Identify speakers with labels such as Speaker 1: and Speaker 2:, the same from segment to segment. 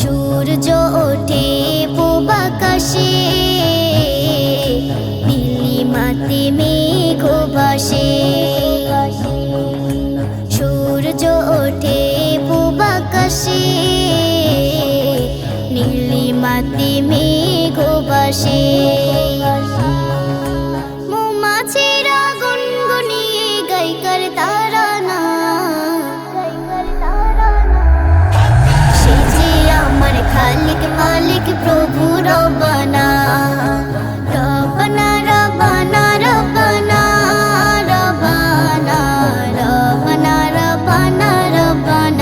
Speaker 1: সূর্য ওঠে পূব আকাশে, নীলিমাতে মেঘ ভাসে। সূর্য ওঠে পূব আকাশে, নীলিমাতে মেঘ ভাসে। মৌমাছিরা গুনগুনিয়ে গায় কার তারানা, সে যে আমার খালিক মালিক প্রভু রব্বানা। রব্বানা রব্বানা রব্বানা রব্বানা রব্বানা রব্বানা রব্বানা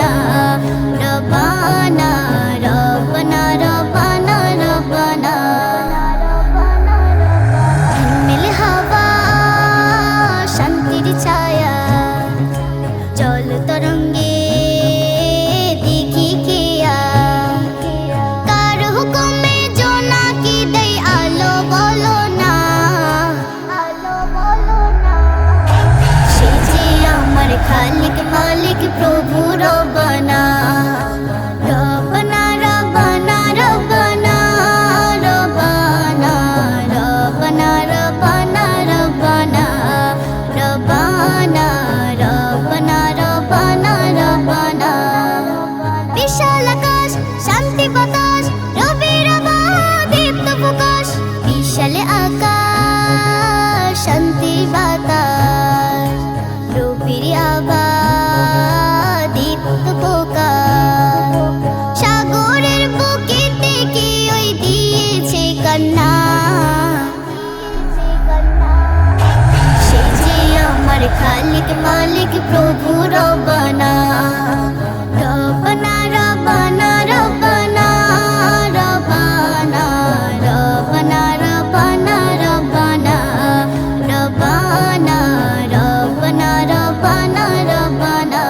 Speaker 1: রব্বানা রব্বানা রব্বানা রব্বানা। মিল হাওয়া শান্তির ছায়া, জল তরঙ্গে দেখি কেয়া। কার হুকুমে জোনাকি দেয় আলো বলো না, সে যে আমার খালিক মালিক প্রভু রব্বানা। রব্বানা রব্বানা রব্বানা রব্বানা রব্বানা রব্বানা রব্বানা রব্বানা রব্বানা রব্বানা রব্বানা। বিশাল আকাশ শান্তি বাতাস, রবির আভা দীপ্ত প্রকাশ। বিশাল আকাশ শান্তি বাতাস, রবির আভা দীপ্ত প্রকাশ। সাগরের বুকে থেকে ওই দিয়েছে কান্না, সে যে আমার খালিক মালিক প্রভু রব্বানা। রব্বানা রব্বানা রব্বানা রব্বানা রব্বানা রব্বানা রব্বানা রব্বানা রব্বানা রব্বানা রব্বানা।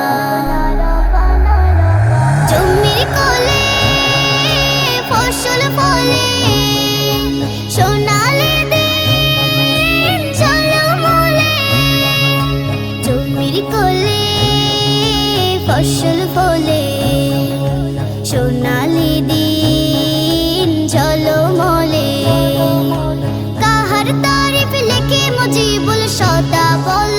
Speaker 1: জমির কোলে ফসল ফলে, সোনালি দিন ঝলমলে। জমির কোলে ফসল ফলে, সোনালি দিন ঝলমলে। কাহার তারিফ লেখে মুজিবুল সদা বল